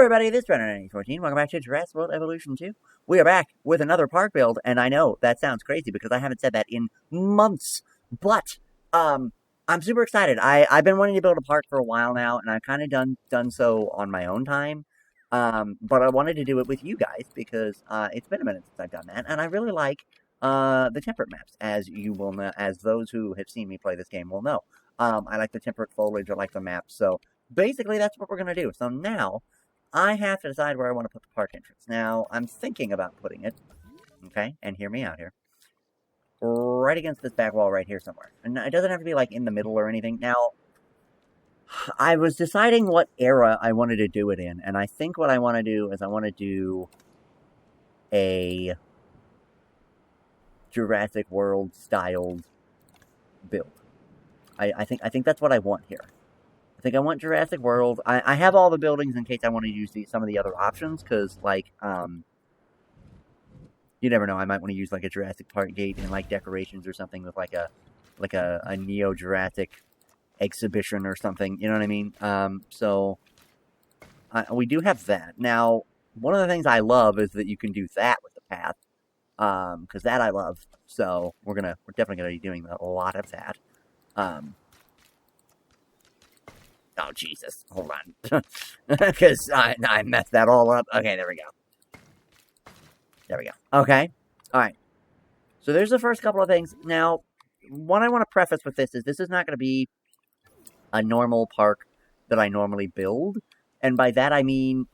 everybody, this is Brennan14. Welcome back to Jurassic World Evolution 2. We are back with another park build, and I know that sounds crazy because I haven't said that in months, but I'm super excited. I've been wanting to build a park for a while now, and I've kind of done so on my own time, but I wanted to do it with you guys because it's been a minute since I've done that, and I really like the temperate maps, as you will know, as those who have seen me play this game will know. I like the temperate foliage, I like the maps, so basically that's what we're going to do. So now I have to decide where I want to put the park entrance. Now, I'm thinking about putting it, okay, and hear me out here, right against this back wall right here somewhere. And it doesn't have to be, like, in the middle or anything. Now, I was deciding what era I wanted to do it in, and I think what I want to do is I want to do a Jurassic World-styled build. I think that's what I want here. I think I want Jurassic World. I have all the buildings in case I want to use some of the other options, because, like, you never know, I might want to use, like, a Jurassic Park gate and, like, decorations or something with, like a Neo-Jurassic exhibition or something, you know what I mean? So, we do have that. Now, one of the things I love is that you can do that with the path, because that I love, so we're definitely gonna be doing a lot of that. Oh, Jesus. Hold on. Because I messed that all up. Okay, there we go. There we go. Okay. Alright. So there's the first couple of things. Now, what I want to preface with this is not going to be a normal park that I normally build. And by that I mean,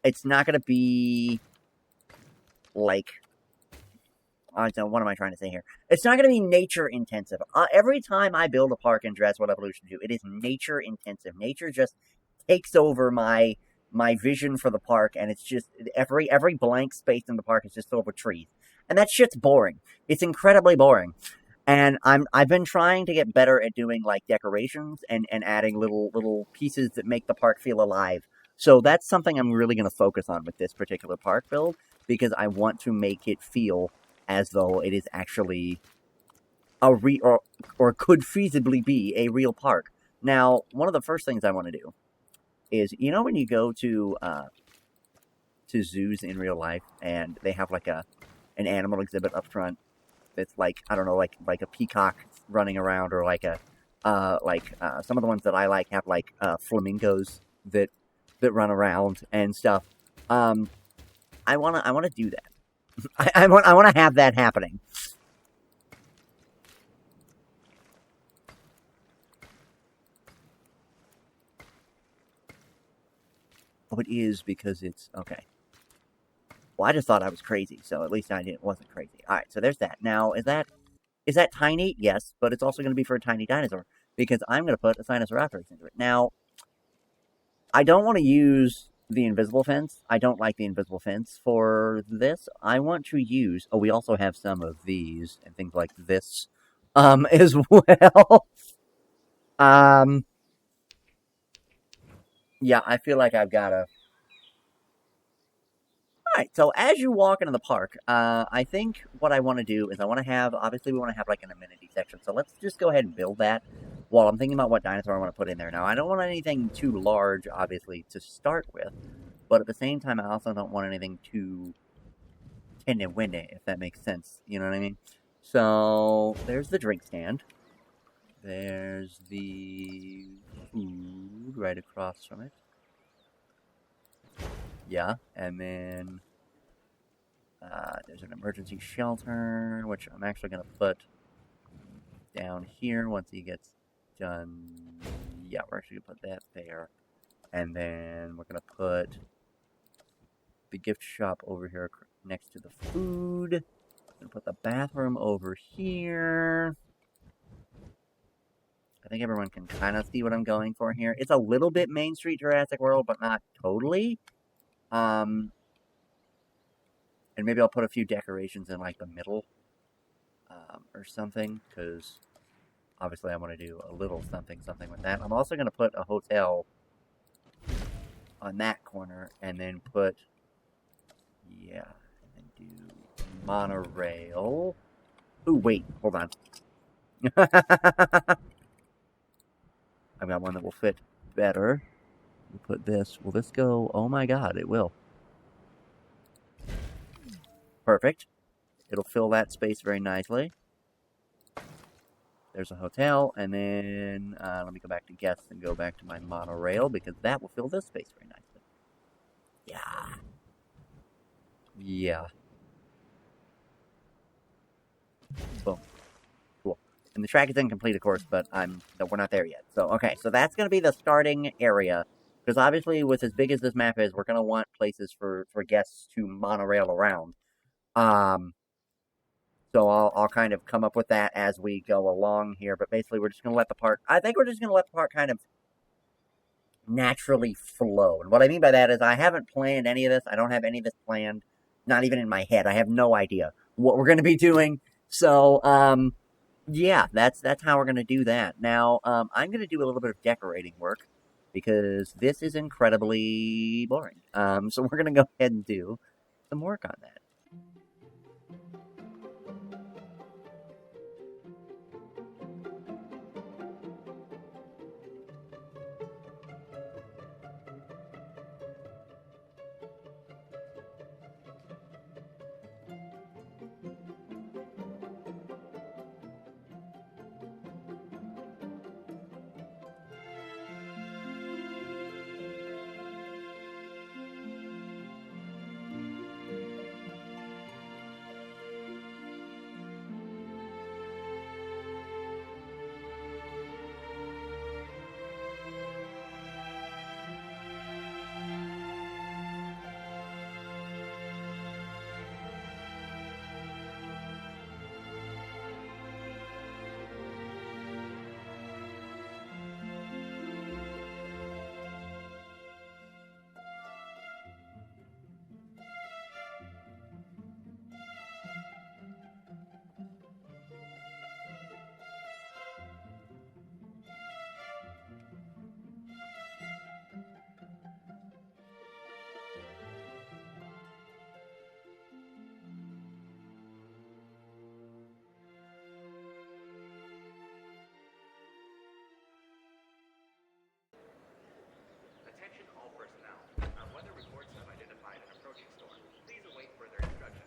it's not going to be, like, what am I trying to say here? It's not going to be nature intensive. Every time I build a park in Jurassic World Evolution 2, it is nature intensive. Nature just takes over my vision for the park, and it's just every blank space in the park is just filled with trees. And that shit's boring. It's incredibly boring. And I've been trying to get better at doing, like, decorations and adding little pieces that make the park feel alive. So that's something I'm really going to focus on with this particular park build, because I want to make it feel as though it is actually a or could feasibly be a real park. Now, one of the first things I want to do is, you know, when you go to zoos in real life and they have, like, an animal exhibit up front that's, like, I don't know, like a peacock running around, or like some of the ones that I like have, like, flamingos that run around and stuff. I want to do that. I want to have that happening. Oh, it is because it's okay. Well, I just thought I was crazy, so at least I wasn't crazy. All right, so there's that. Now, is that tiny? Yes, but it's also going to be for a tiny dinosaur, because I'm going to put a Sinosauropteryx into it. Now, I don't want to use the invisible fence. I don't like the invisible fence for this. I want to use... Oh, we also have some of these and things like this as well. Yeah, I feel like I've got to... Alright, so as you walk into the park, I think what I want to do is I want to have... Obviously, we want to have, like, an amenity section. So let's just go ahead and build that while I'm thinking about what dinosaur I want to put in there. Now, I don't want anything too large, obviously, to start with. But at the same time, I also don't want anything too tinny-winny, if that makes sense. You know what I mean? So, there's the drink stand. There's the food right across from it. Yeah, and then there's an emergency shelter, which I'm actually going to put down here once he gets done. Yeah, we're actually going to put that there. And then we're going to put the gift shop over here next to the food. I'm going to put the bathroom over here. I think everyone can kind of see what I'm going for here. It's a little bit Main Street Jurassic World, but not totally. And maybe I'll put a few decorations in, like, the middle, or something, because obviously I want to do a little something with that. I'm also going to put a hotel on that corner, and then put, yeah, and then do monorail. Ooh, wait, hold on. I've got one that will fit better. We'll put this. Will this go? Oh my god, it will. Perfect. It'll fill that space very nicely. There's a hotel, and then let me go back to guests and go back to my monorail, because that will fill this space very nicely. Yeah. Yeah. Boom. Cool. And the track is incomplete, of course, but we're not there yet. So, okay, so that's going to be the starting area. Because obviously, with as big as this map is, we're going to want places for guests to monorail around. So I'll kind of come up with that as we go along here. But basically, we're just going to let the park... I think we're just going to let the park kind of naturally flow. And what I mean by that is I haven't planned any of this. I don't have any of this planned. Not even in my head. I have no idea what we're going to be doing. So, yeah, that's how we're going to do that. Now, I'm going to do a little bit of decorating work because this is incredibly boring. So we're going to go ahead and do some work on that. Attention all personnel. Our weather reports have identified an approaching storm. Please await further instructions.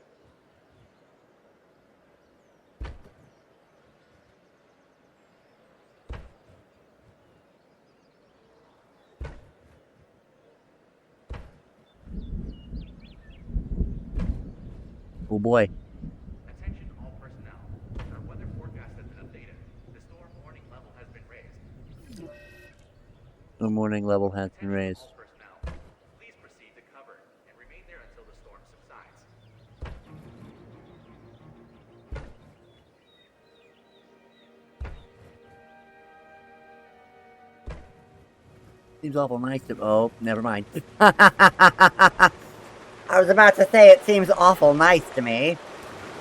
Oh boy. Attention all personnel. Our weather forecast has been updated. The storm warning level has been raised. The warning level has been raised. All personnel, please proceed to cover and remain there until the storm subsides. Seems awful nice to... Oh, never mind. I was about to say it seems awful nice to me.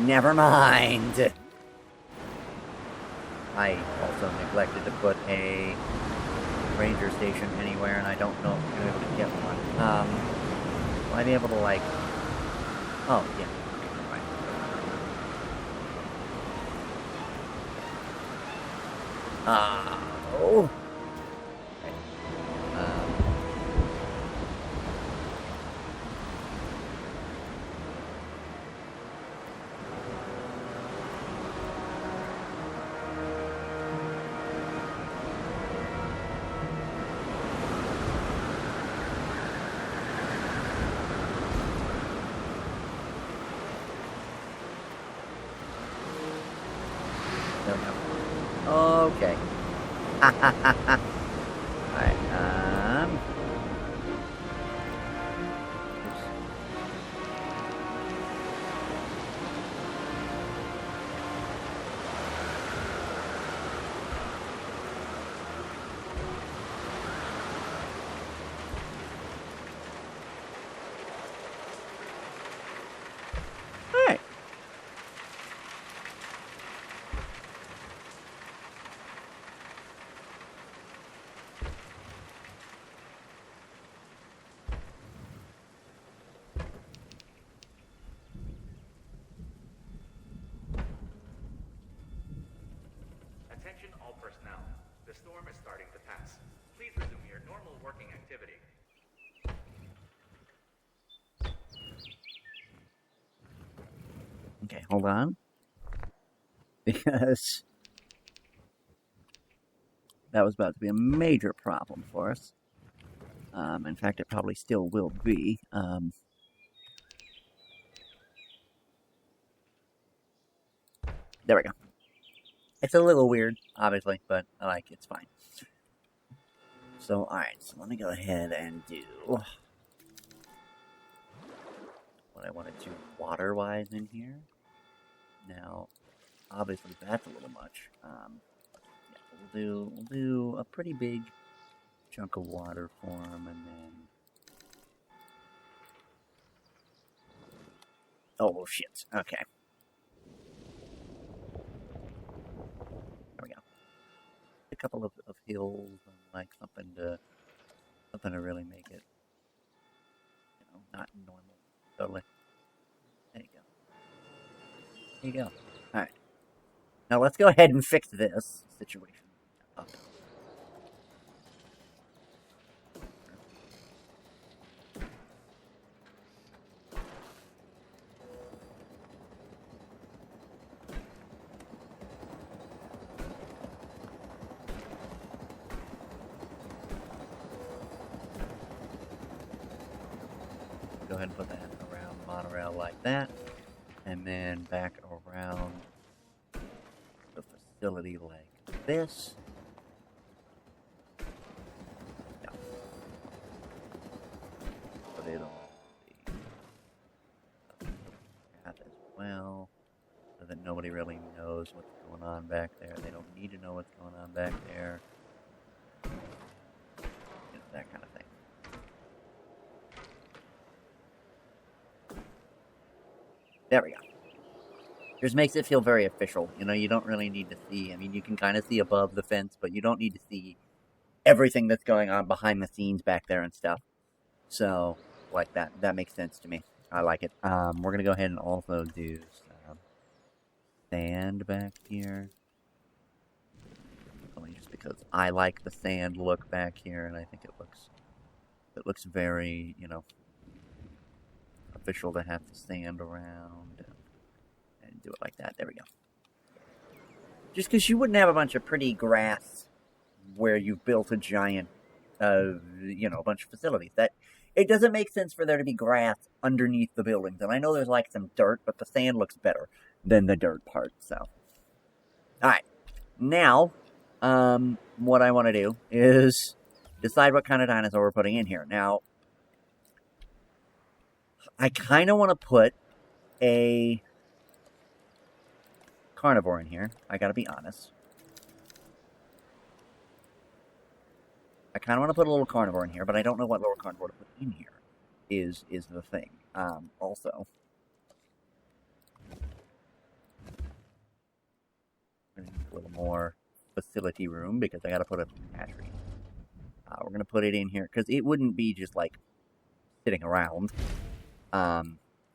Never mind. I also neglected to put a ranger station anywhere, and I don't know if I'm going to be able to get one. Will I be able to, like... Oh, yeah. Oh. Okay. Alright, Alright. Attention all personnel. The storm is starting to pass. Please resume your normal working activity. Okay, hold on. Because that was about to be a major problem for us. In fact, it probably still will be. There we go. It's a little weird, obviously, but it's fine. So, alright, so let me go ahead and do what I want to do water-wise in here. Now, obviously that's a little much. Yeah, we'll do a pretty big chunk of water for him, and then... Oh, shit. Okay. There we go. A couple of hills, and like something to really make it, not normal. Totally. There you go. There you go. Alright. Now let's go ahead and fix this situation up. Go ahead and put that around the monorail like that, and then back around the facility like this. No. Put it on the path as well, so that nobody really knows what's going on back there. They don't need to know what's going on back there. That kind of thing. There we go. Just makes it feel very official. You don't really need to see. I mean, you can kind of see above the fence, but you don't need to see everything that's going on behind the scenes back there and stuff. So, like that. That makes sense to me. I like it. We're going to go ahead and also do some sand back here. Only just because I like the sand look back here, and I think it looks very, official to have the sand around and do it like that. There we go. Just because you wouldn't have a bunch of pretty grass where you've built a giant, a bunch of facilities. That it doesn't make sense for there to be grass underneath the buildings. And I know there's like some dirt, but the sand looks better than the dirt part. So, all right, now, what I want to do is decide what kind of dinosaur we're putting in here. Now, I kind of want to put a carnivore in here. I gotta be honest. I kind of want to put a little carnivore in here, but I don't know what little carnivore to put in here is the thing. Also, I need a little more facility room because I gotta put a hatchery. We're gonna put it in here because it wouldn't be just like sitting around.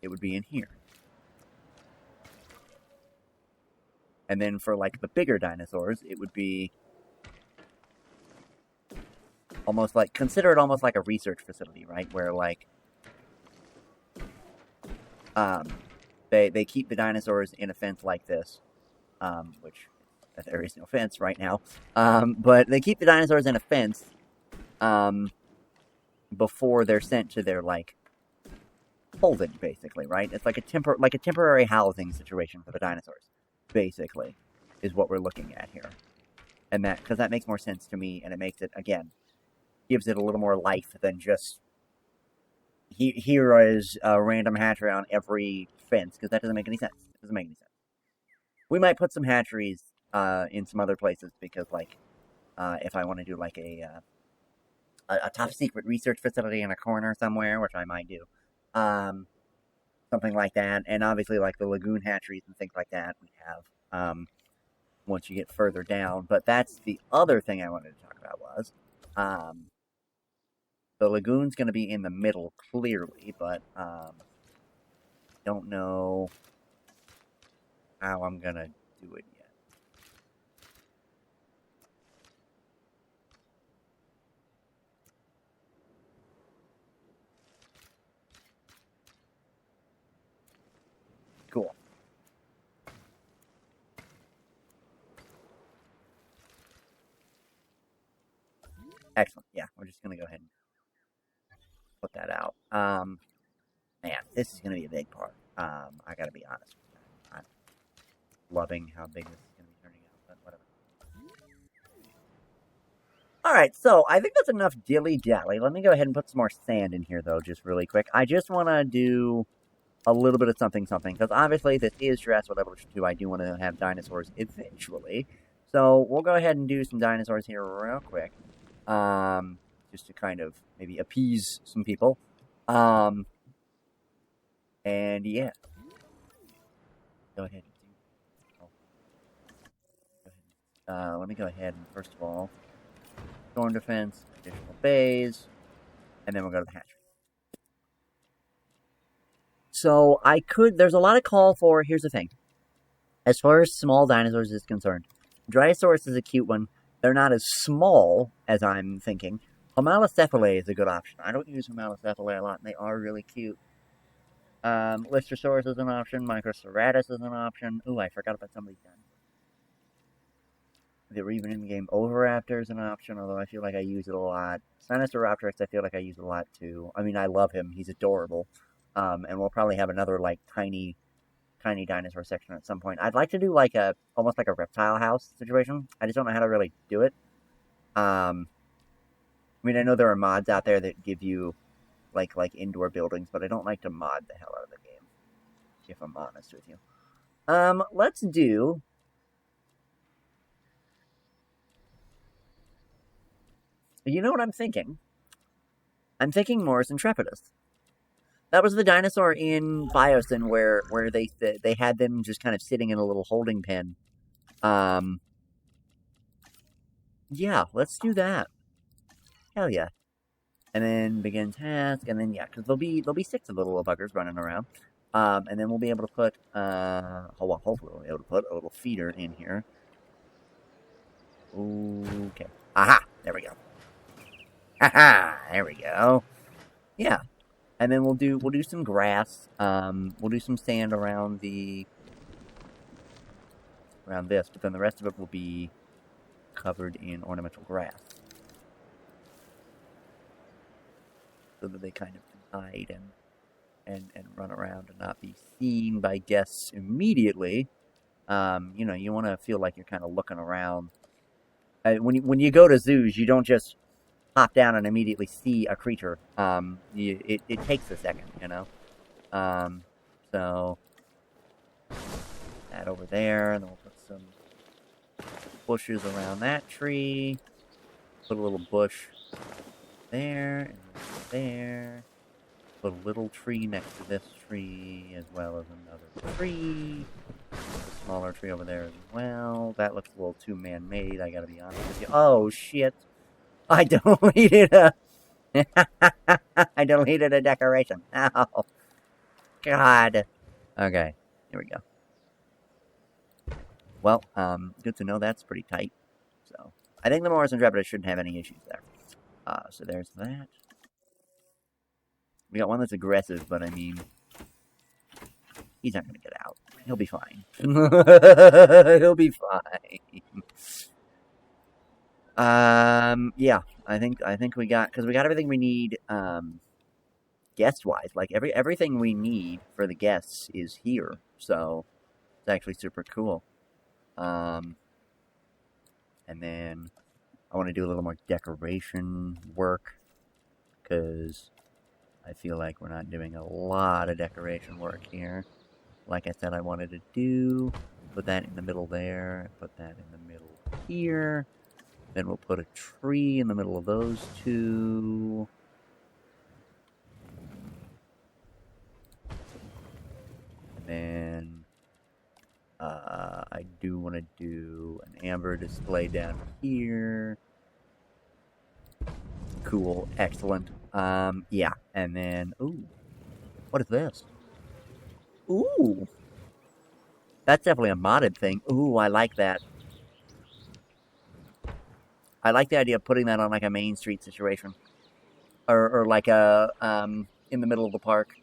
It would be in here. And then for like the bigger dinosaurs, it would be almost like, consider it almost like a research facility, right? Where like, they keep the dinosaurs in a fence like this, which there is no fence right now. But they keep the dinosaurs in a fence, before they're sent to their like holding, basically, right? It's like a temporary housing situation for the dinosaurs, basically, is what we're looking at here. And because that makes more sense to me, and it makes it, again, gives it a little more life than just here is a random hatchery on every fence, because that doesn't make any sense. It doesn't make any sense. We might put some hatcheries in some other places, because like if I want to do like a top secret research facility in a corner somewhere, which I might do. Something like that, and obviously like the lagoon hatcheries and things like that we have once you get further down. But that's the other thing I wanted to talk about was the lagoon's going to be in the middle clearly, but don't know how I'm going to do it yet. Cool. Excellent. Yeah, we're just gonna go ahead and put that out. Man, this is gonna be a big part. I gotta be honest with you. I'm loving how big this is gonna be turning out, but whatever. Alright, so I think that's enough dilly-dally. Let me go ahead and put some more sand in here, though, just really quick. I just want to do a little bit of something, because obviously this is Jurassic Evolution 2. I do want to have dinosaurs eventually. So we'll go ahead and do some dinosaurs here real quick. Just to kind of maybe appease some people. And yeah. Go ahead. Let me go ahead and, first of all, storm defense, additional bays, and then we'll go to the hatchery. So there's a lot of call for, here's the thing. As far as small dinosaurs is concerned, Dryosaurus is a cute one. They're not as small as I'm thinking. Homalocephalae is a good option. I don't use Homalocephalae a lot, and they are really cute. Lystrosaurus is an option. Microceratus is an option. Ooh, I forgot about some of these dinosaurs. They were even in the game. Oviraptor is an option, although I feel like I use it a lot. Sinosauropteryx, I feel like I use it a lot, too. I mean, I love him. He's adorable. And we'll probably have another, like, tiny dinosaur section at some point. I'd like to do, like, almost like a reptile house situation. I just don't know how to really do it. I mean, I know there are mods out there that give you, like indoor buildings, but I don't like to mod the hell out of the game, if I'm honest with you. Let's do... You know what I'm thinking? I'm thinking Morris Intrepidus. That was the dinosaur in Biosyn where they had them just kind of sitting in a little holding pen. Yeah, let's do that. Hell yeah. And then begin task, and then yeah, because there'll be 6 of the little buggers running around. And then we'll be able to put hopefully we'll be able to put a little feeder in here. Okay. Aha! There we go. Haha! There we go. Yeah. And then we'll do some grass. We'll do some sand around this, but then the rest of it will be covered in ornamental grass, so that they kind of can hide and run around and not be seen by guests immediately. You know, you want to feel like you're kind of looking around. When you go to zoos, you don't just hop down and immediately see a creature. It takes a second, you know. So that over there, and then we'll put some bushes around that tree. Put a little bush there and there. Put a little tree next to this tree, as well as another tree. A smaller tree over there as well. That looks a little too man-made, I gotta be honest with you. Oh, shit. I deleted I deleted a decoration. Oh. God. Okay. Here we go. Well, good to know that's pretty tight. So, I think the Morris Intrepidus shouldn't have any issues there. So there's that. We got one that's aggressive, but I mean, he's not gonna get out. He'll be fine. He'll be fine. Yeah, I think we got, because we got everything we need, guest-wise. Like, everything we need for the guests is here, so it's actually super cool. And then I want to do a little more decoration work, because I feel like we're not doing a lot of decoration work here. Like I said, I wanted to do, put that in the middle there, put that in the middle here. Then we'll put a tree in the middle of those two. And then I do want to do an amber display down here. Cool, excellent. Yeah, and then, ooh, what is this? Ooh, that's definitely a modded thing. Ooh, I like that. I like the idea of putting that on like a Main Street situation, or like a in the middle of the park,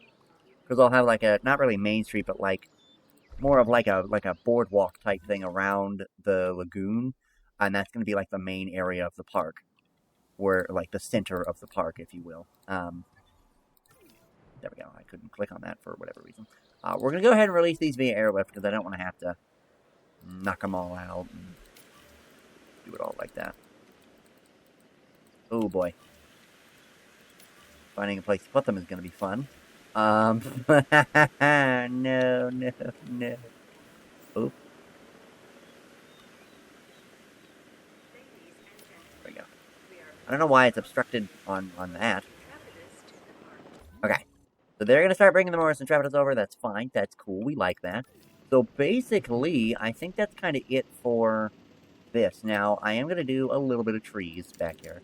because I'll have like a, not really Main Street, but like more of like a boardwalk type thing around the lagoon, and that's going to be like the main area of the park. where, like, the center of the park, if you will. There we go. I couldn't click on that for whatever reason. We're going to go ahead and release these via airlift because I don't want to have to knock them all out and do it all like that. Oh, boy. Finding a place to put them is going to be fun. No. Oh. There we go. I don't know why it's obstructed on that. Okay. So they're going to start bringing the Morris Intrepidus over. That's fine. That's cool. We like that. So basically, I think that's kind of it for this. Now, I am going to do a little bit of trees back here.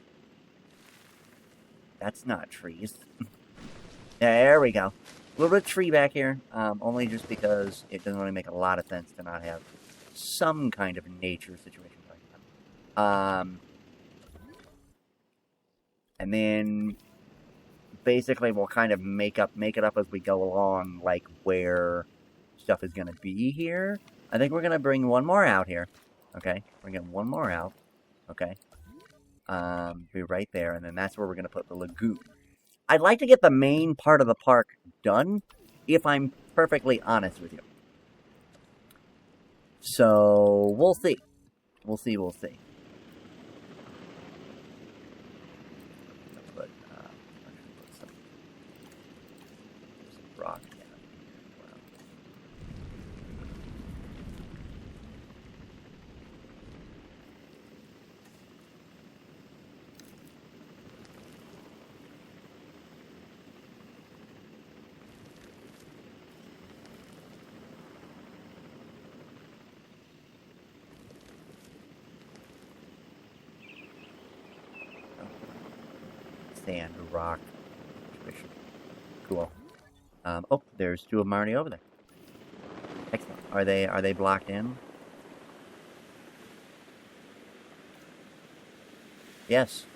That's not trees. There we go. A little bit of tree back here. Only just because it doesn't really make a lot of sense to not have some kind of nature situation going on. And then basically we'll kind of make it up as we go along, like where stuff is gonna be here. I think we're gonna bring one more out here. Okay, we're getting one more out. Okay, be right there, and then that's where we're gonna put the lagoon. I'd like to get the main part of the park done, if I'm perfectly honest with you. So we'll see. We'll see. Rock down here. Wow. Sand, rock, cool. Oh, there's two of them already over there. Excellent. Are they blocked in? Yes.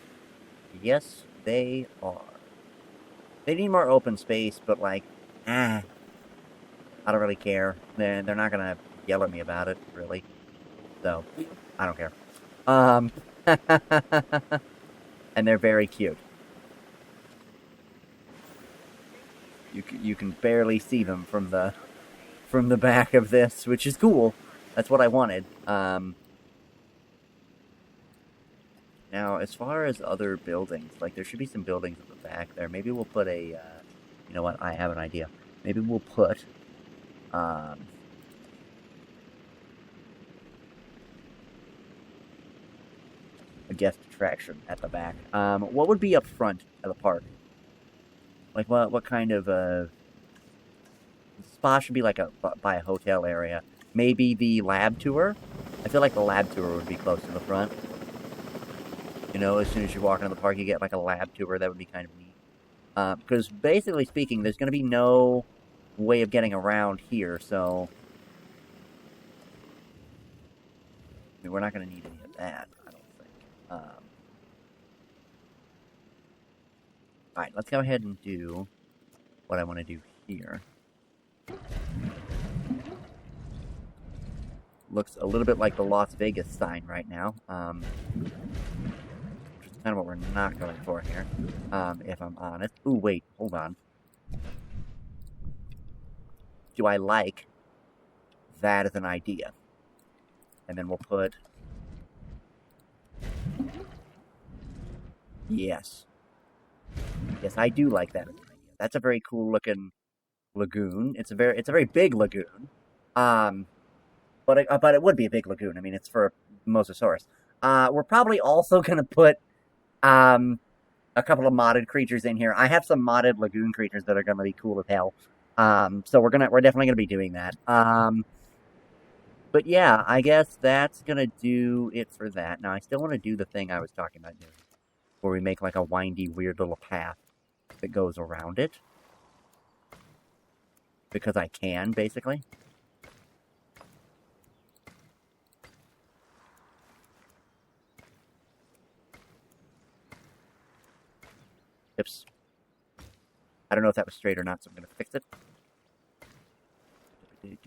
Yes, they are. They need more open space, but like, I don't really care. They're not gonna yell at me about it, really. So, I don't care. And they're very cute. You can barely see them from the back of this, which is cool. That's what I wanted. Now, as far as other buildings, like there should be some buildings at the back there. Maybe we'll put a, you know what? I have an idea. Maybe we'll put, a guest attraction at the back. What would be up front of the park? Like what kind of spa should be like by a hotel area? Maybe the lab tour. I feel like the lab tour would be close to the front. You know, as soon as you walk into the park, you get like a lab tour. That would be kind of neat. Because basically speaking, there's going to be no way of getting around here, so I mean, we're not going to need any of that, I don't think. Alright, let's go ahead and do what I want to do here. Looks a little bit like the Las Vegas sign right now. Which is kind of what we're not going for here, if I'm honest. Ooh, wait, hold on. Do I like that as an idea? And then we'll put... Yes. Yes, I do like that as an idea. That's a very cool looking lagoon. It's a very big lagoon. But it would be a big lagoon. I mean, it's for a Mosasaurus. We're probably also gonna put a couple of modded creatures in here. I have some modded lagoon creatures that are gonna be cool as hell. So we're definitely gonna be doing that. But yeah, I guess that's gonna do it for that. Now I still want to do the thing I was talking about doing, where we make like a windy, weird little path that goes around it. Because I can, basically. Oops. I don't know if that was straight or not, so I'm going to fix it. Like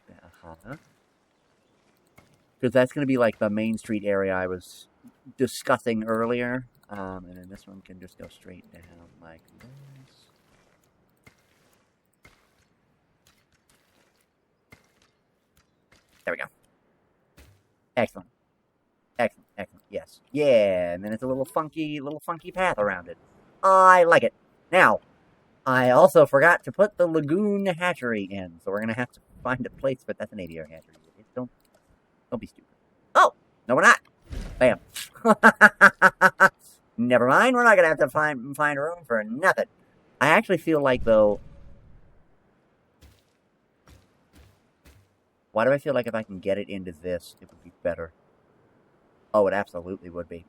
that. Because that's going to be like the main street area I was discussing earlier. And then this one can just go straight down like this. There we go. Excellent. Excellent, excellent. Yes. Yeah, and then it's a little funky path around it. I like it. Now, I also forgot to put the lagoon hatchery in, so we're gonna have to find a place for that's an aviary hatchery. Don't be stupid. Oh, no, we're not. Bam. Never mind. We're not gonna have to find room for nothing. I actually feel like though. Why do I feel like if I can get it into this, it would be better? Oh, it absolutely would be.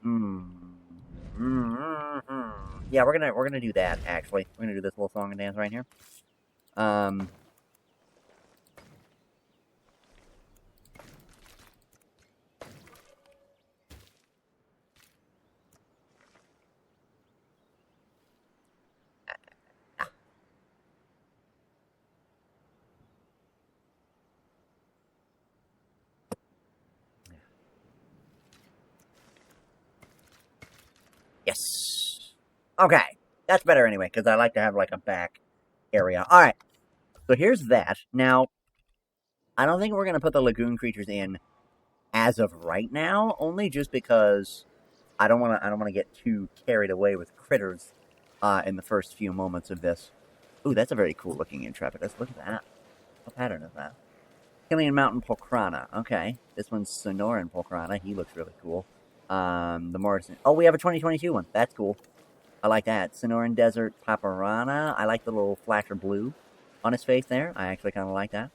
Yeah, we're gonna do that. Actually, we're gonna do this little song and dance right here. Yes. Okay, that's better anyway because I like to have like a back area. All right. So here's that. Now, I don't think we're gonna put the lagoon creatures in as of right now, only just because I don't want to get too carried away with critters in the first few moments of this. Ooh, that's a very cool looking Intrepidus. Look at that. What pattern is that? Killian Mountain Pulcrana. Okay, this one's Sonoran Pulcrana. He looks really cool. The Morrison. Oh, we have a 2022 one. That's cool. I like that. Sonoran Desert Paparana. I like the little flasher blue on his face there. I actually kind of like that.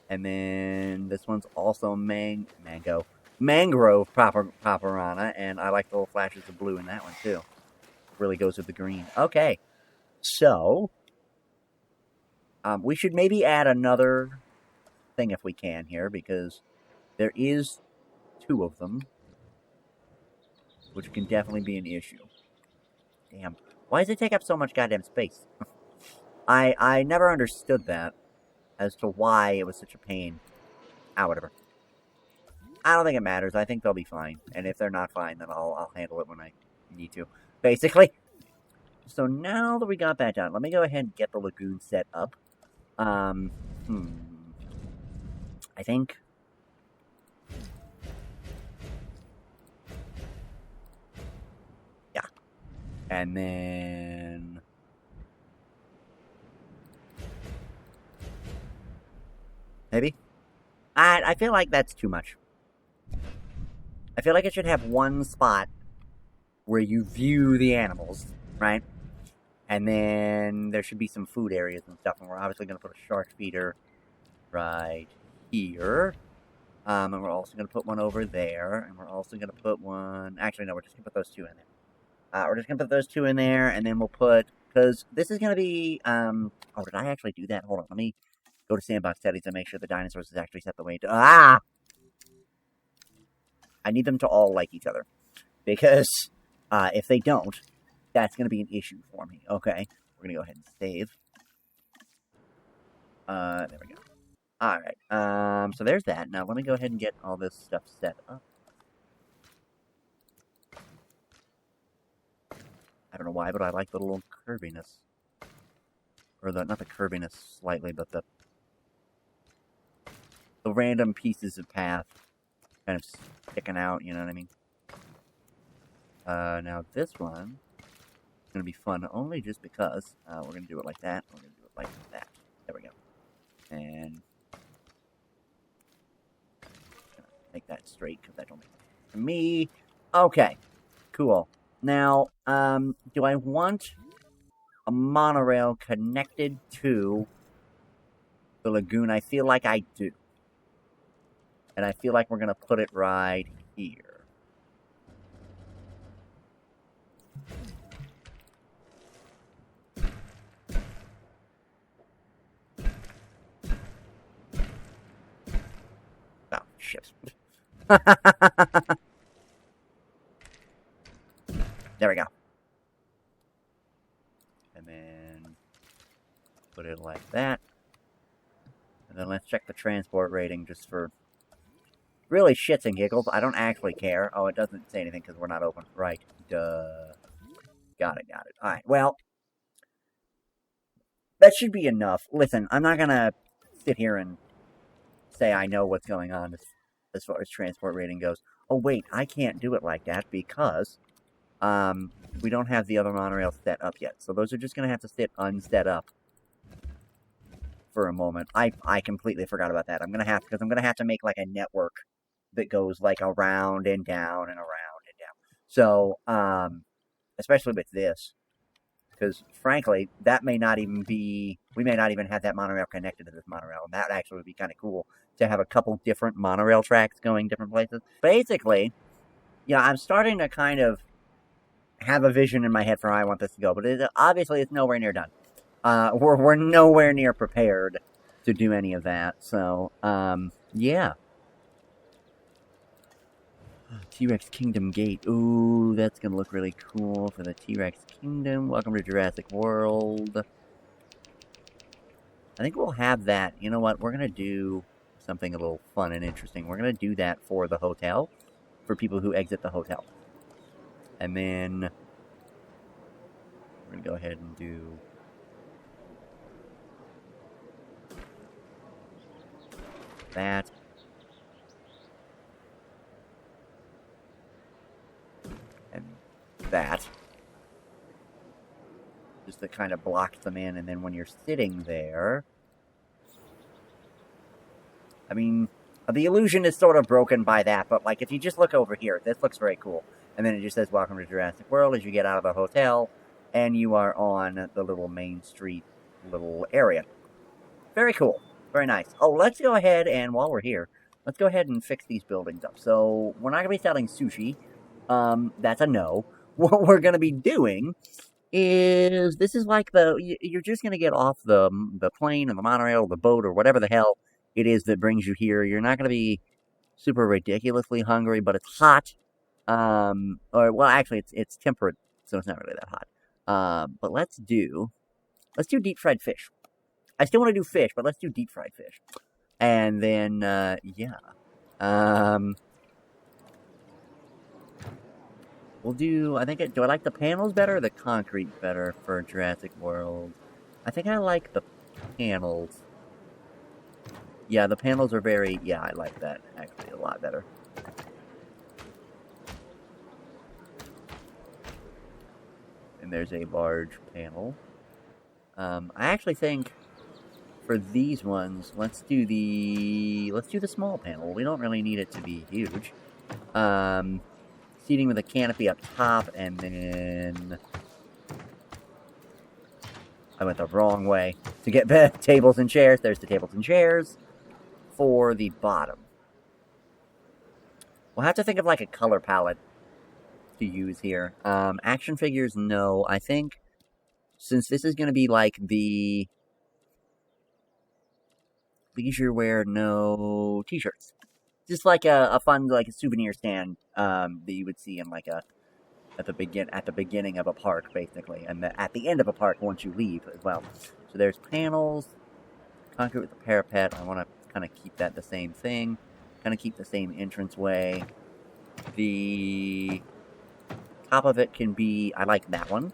And then this one's also Mangrove Paparana, and I like the little flashes of blue in that one too. Really goes with the green. Okay, so we should maybe add another thing if we can here, because there is 2 of them, which can definitely be an issue. Damn, why does it take up so much goddamn space? I never understood that as to why it was such a pain. Ah, whatever. I don't think it matters. I think they'll be fine, and if they're not fine, then I'll handle it when I need to. Basically. So now that we got that done, let me go ahead and get the lagoon set up. I think. Yeah. And then. Maybe? I feel like that's too much. I feel like it should have one spot where you view the animals, right? And then there should be some food areas and stuff. And we're obviously going to put a shark feeder right here. And we're also going to put one over there. And we're also going to put one... Actually, no, we're just going to put those 2 in there. We're just going to put those 2 in there. And then we'll put... Because this is going to be... Oh, did I actually do that? Hold on. Let me go to sandbox settings and make sure the dinosaurs is actually set the way to... Ah! I need them to all like each other. Because if they don't, that's going to be an issue for me. Okay. We're going to go ahead and save. There we go. Alright. So there's that. Now let me go ahead and get all this stuff set up. I don't know why, but I like the little curviness. Or not the curviness slightly, but the random pieces of path kind of sticking out, you know what I mean? Now this one is going to be fun only just because we're going to do it like that. We're going to do it like that. There we go. And make that straight because that don't make sense to me. Okay, cool. Now, do I want a monorail connected to the lagoon? I feel like I do. And I feel like we're going to put it right here. Oh, shit. There we go. And then put it like that. And then let's check the transport rating just for really shits and giggles. I don't actually care. Oh, it doesn't say anything because we're not open. Right. Duh. Got it. Alright, well, that should be enough. Listen, I'm not gonna sit here and say I know what's going on as far as transport rating goes. Oh, wait, I can't do it like that because, we don't have the other monorail set up yet. So those are just gonna have to sit unset up for a moment. I completely forgot about that. I'm gonna have to make like a network that goes like around and down and around and down. So, especially with this, because frankly, that may not even be. We may not even have that monorail connected to this monorail, and that actually would be kind of cool to have a couple different monorail tracks going different places. Basically, yeah, I'm starting to kind of have a vision in my head for how I want this to go, but obviously it's nowhere near done. We're nowhere near prepared to do any of that. So, yeah. T-Rex Kingdom Gate. Ooh, that's gonna look really cool for the T-Rex Kingdom. Welcome to Jurassic World. I think we'll have that. You know what? We're gonna do something a little fun and interesting. We're gonna do that for the hotel, for people who exit the hotel. And then we're gonna go ahead and do that. And that. Just to kind of block them in, and then when you're sitting there... I mean, the illusion is sort of broken by that, but like if you just look over here, this looks very cool. And then it just says, welcome to Jurassic World as you get out of the hotel, and you are on the little main street little area. Very cool. Very nice. Oh, let's go ahead and, while we're here, let's go ahead and fix these buildings up. So, we're not going to be selling sushi. That's a no. What we're going to be doing is, this is like you're just going to get off the plane or the monorail or the boat or whatever the hell it is that brings you here. You're not going to be super ridiculously hungry, but it's hot. Well, actually, it's temperate, so it's not really that hot. But let's do deep fried fish. I still want to do fish, but let's do deep fried fish. And then, yeah. We'll do, do I like the panels better or the concrete better for Jurassic World? I think I like the panels. Yeah, the panels are I like that, actually, a lot better. And there's a large panel. I actually think for these ones, let's do the small panel. We don't really need it to be huge. Seating with a canopy up top, and then I went the wrong way to get tables and chairs. There's the tables and chairs for the bottom. We'll have to think of like a color palette to use here. Action figures, no. I think since this is going to be like the leisure wear, no t-shirts. Just like a fun, like a souvenir stand that you would see in like at the beginning of a park, basically, and at the end of a park once you leave as well. So there's panels, concrete with the parapet. I want to kind of keep that the same thing, kind of keep the same entranceway. The top of it can be, I like that one.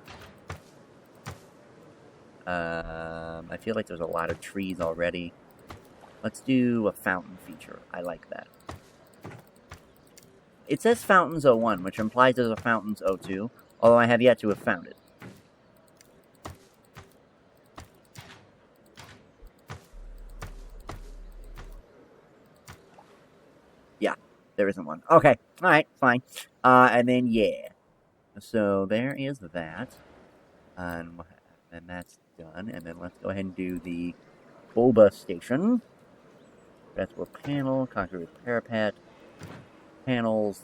I feel like there's a lot of trees already. Let's do a fountain feature. I like that. It says Fountains 01, which implies there's a Fountains 02, although I have yet to have found it. Yeah, there isn't one. Okay, alright, fine. And then, yeah. So, there is that. And that's done. And then let's go ahead and do the Boba Station. That's where panel, concrete with parapet, panels.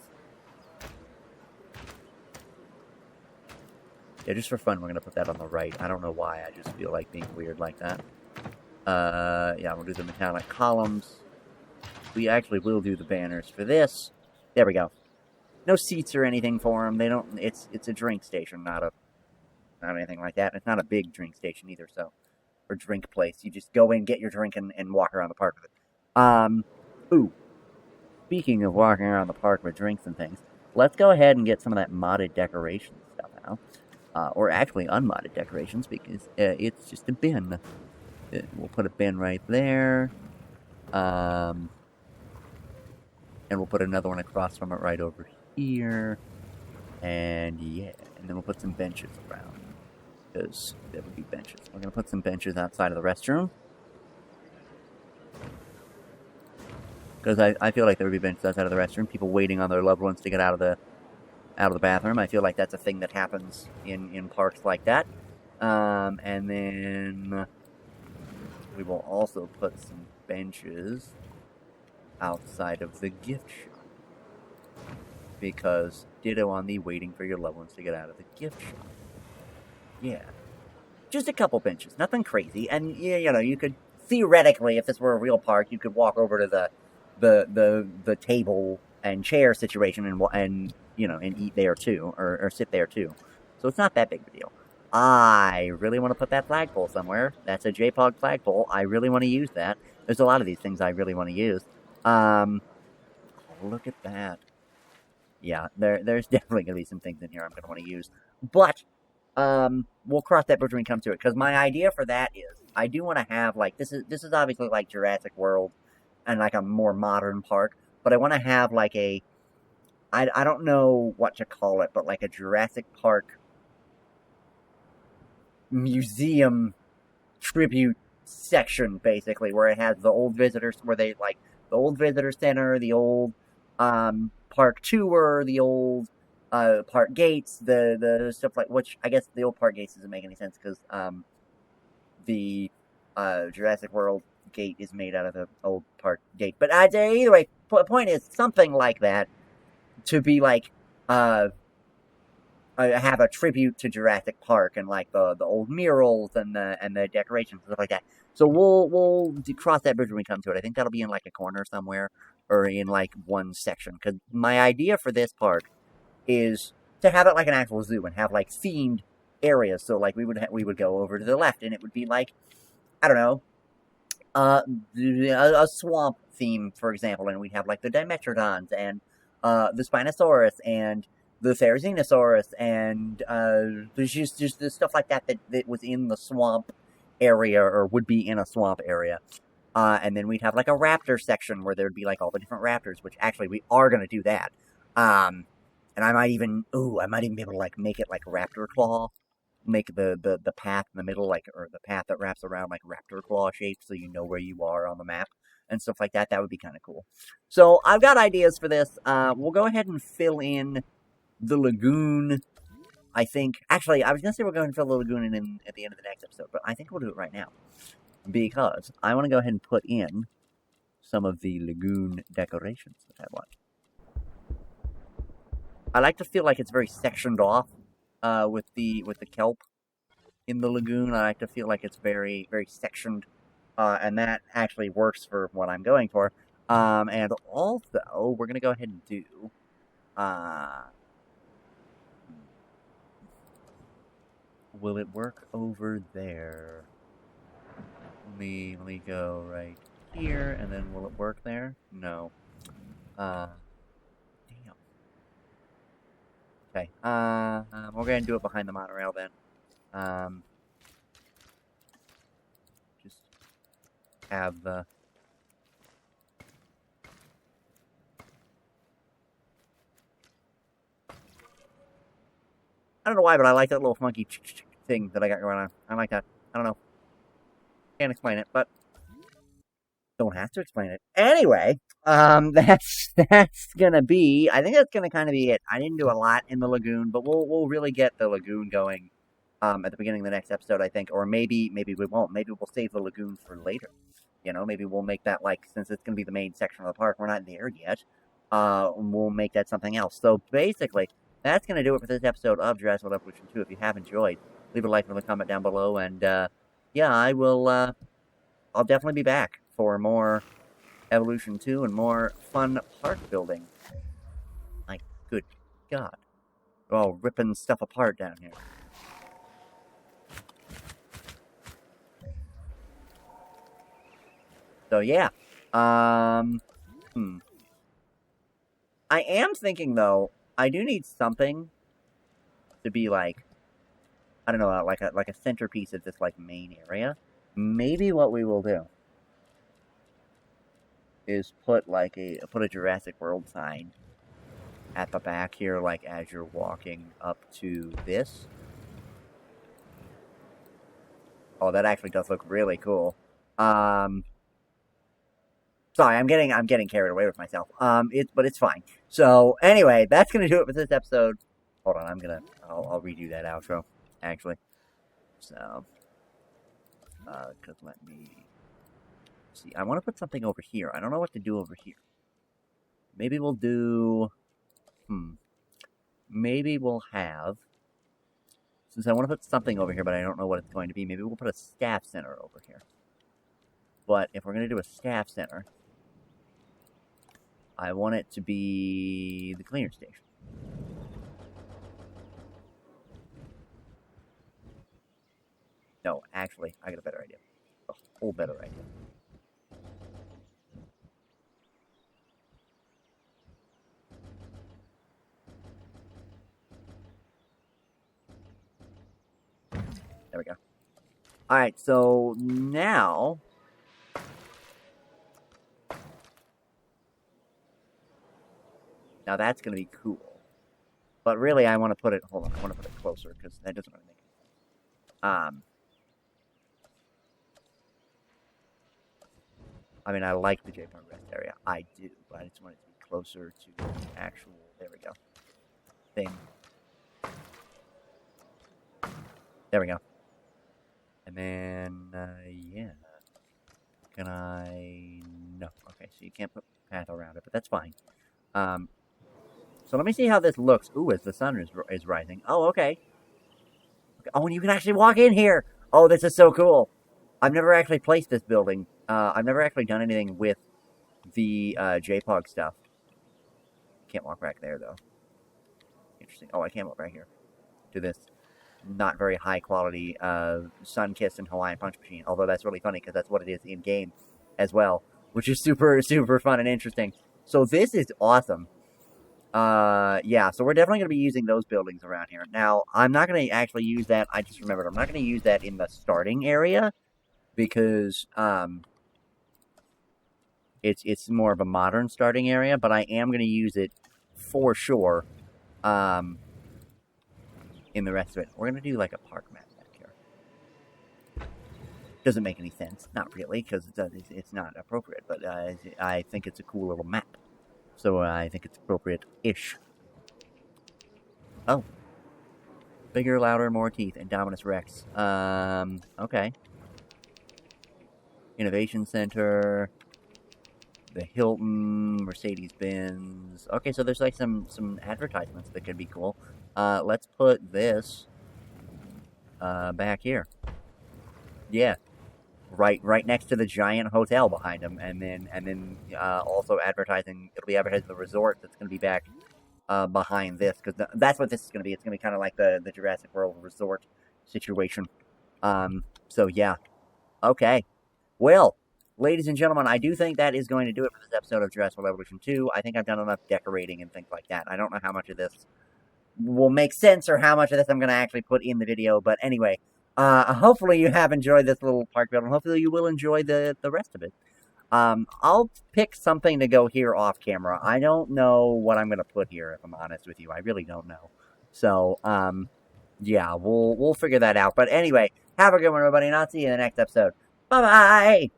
Yeah, just for fun, we're going to put that on the right. I don't know why, I just feel like being weird like that. Yeah, we'll do the metallic columns. We actually will do the banners for this. There we go. No seats or anything for them. They don't. It's a drink station, not anything like that. It's not a big drink station either, so, or drink place. You just go in, get your drink, and walk around the park with it. Ooh. speaking of walking around the park with drinks and things, let's go ahead and get some of that modded decoration stuff out. Or actually unmodded decorations, because it's just a bin. We'll put a bin right there. And we'll put another one across from it right over here. And yeah, and then we'll put some benches around. Because there would be benches. We're going to put some benches outside of the restroom. Because I feel like there would be benches outside of the restroom. People waiting on their loved ones to get out of the bathroom. I feel like that's a thing that happens in parks like that. And then we will also put some benches outside of the gift shop. Because ditto on the waiting for your loved ones to get out of the gift shop. Yeah. Just a couple benches, nothing crazy. And you know, you could theoretically, if this were a real park, you could walk over to the table and chair situation and you know, and eat there too, or sit there too. So it's not that big of a deal. I really want to put that flagpole somewhere. That's a JPOG flagpole. I really want to use that. There's a lot of these things I really want to use. Look at that. Yeah, there's definitely going to be some things in here I'm going to want to use. But, we'll cross that bridge when we come to it. Because my idea for that is, I do want to have, like, this is obviously like Jurassic World and like a more modern park. But I want to have like I don't know what to call it, but like a Jurassic Park museum tribute section, basically, where it has the old visitors, where they, like, the old visitor center, the old, park tour, the old, park gates, the stuff like, which, I guess the old park gates doesn't make any sense, because, the, Jurassic World gate is made out of the old park gate. But, either way, point is, something like that, to be, like, have a tribute to Jurassic Park and like the old murals and the decorations and stuff like that. So we'll cross that bridge when we come to it. I think that'll be in like a corner somewhere or in like one section. Because my idea for this park is to have it like an actual zoo and have like themed areas. So like we would go over to the left and it would be like, I don't know, a swamp theme, for example, and we'd have like the Dimetrodons and the Spinosaurus and the Therizinosaurus, and there's just the stuff like that was in the swamp area, or would be in a swamp area. And then we'd have like a raptor section where there'd be like all the different raptors, which actually we are going to do that. And I might even be able to like make it like Raptor Claw, make the path in the middle, like, or the path that wraps around like Raptor Claw shaped, so you know where you are on the map and stuff like that. That would be kind of cool. So I've got ideas for this. We'll go ahead and fill in the lagoon, I think. Actually, I was going to say we're going to fill the lagoon in at the end of the next episode, but I think we'll do it right now. Because I want to go ahead and put in some of the lagoon decorations that I want. I like to feel like it's very sectioned off with the kelp in the lagoon. I like to feel like it's very, very sectioned. And that actually works for what I'm going for. And also, we're going to go ahead and do... will it work over there? Let me go right here, and then will it work there? No. Damn. Okay. We're gonna do it behind the monorail then. Just have the... I don't know why, but I like that little funky thing that I got going on. I like that. I don't know. Can't explain it, but don't have to explain it. Anyway, that's gonna be... I think that's gonna kind of be it. I didn't do a lot in the lagoon, but we'll really get the lagoon going at the beginning of the next episode, I think. Or maybe we won't. Maybe we'll save the lagoon for later. You know, maybe we'll make that, like, since it's gonna be the main section of the park, we're not there yet. We'll make that something else. So basically, that's going to do it for this episode of Jurassic World Evolution 2. If you have enjoyed, leave a like and a comment down below. And, yeah, I'll definitely be back for more Evolution 2 and more fun park building. My good God. We're all ripping stuff apart down here. So, yeah. I am thinking, though, I do need something to be, like, I don't know, like a centerpiece of this, like, main area. Maybe what we will do is put a Jurassic World sign at the back here, like, as you're walking up to this. Oh, that actually does look really cool. Sorry, I'm getting carried away with myself. But it's fine. So anyway, that's gonna do it for this episode. Hold on, I'll redo that outro, actually. So, cause let me see. I want to put something over here. I don't know what to do over here. Maybe we'll do. Maybe we'll have. Since I want to put something over here, but I don't know what it's going to be. Maybe we'll put a staff center over here. But if we're going to do a staff center, I want it to be the cleaner station. No, actually, I got a better idea. A whole better idea. There we go. Alright, so now... Now that's going to be cool. But really, I want to put it... Hold on, I want to put it closer, because that doesn't really make sense. I mean, I like the J-Park rest area. I do, but I just want it to be closer to the actual... There we go. Thing. There we go. And then, yeah. Can I... No. Okay, so you can't put path around it, but that's fine. So let me see how this looks. Ooh, as the sun is rising. Oh, okay. Oh, and you can actually walk in here! Oh, this is so cool! I've never actually placed this building. I've never actually done anything with the, JPOG stuff. Can't walk back there, though. Interesting. Oh, I can walk right here. To this not very high quality Sun-Kissed and Hawaiian Punch machine. Although that's really funny because that's what it is in game as well, which is super, super fun and interesting. So this is awesome. Yeah, so we're definitely going to be using those buildings around here. Now, I'm not going to actually use that. I just remembered I'm not going to use that in the starting area because it's more of a modern starting area, but I am going to use it for sure. In the rest of it, we're going to do like a park map back here. Doesn't make any sense, not really, because it's not appropriate, but I think it's a cool little map. So I think it's appropriate-ish. Oh. Bigger, louder, more teeth, Indominus Rex. Okay. Innovation Center. The Hilton, Mercedes-Benz. Okay, so there's like some advertisements that could be cool. Let's put this back here. Yeah. Right next to the giant hotel behind them, and then also advertising. It'll be advertising the resort that's going to be back behind this, because that's what this is going to be. It's going to be kind of like the Jurassic World resort situation. So yeah, okay. Well, ladies and gentlemen, I do think that is going to do it for this episode of Jurassic World Evolution 2. I think I've done enough decorating and things like that. I don't know how much of this will make sense or how much of this I'm going to actually put in the video, but anyway. Hopefully you have enjoyed this little park build, and hopefully you will enjoy the rest of it. I'll pick something to go here off camera. I don't know what I'm going to put here, if I'm honest with you. I really don't know. So, yeah, we'll figure that out. But anyway, have a good one, everybody, and I'll see you in the next episode. Bye-bye!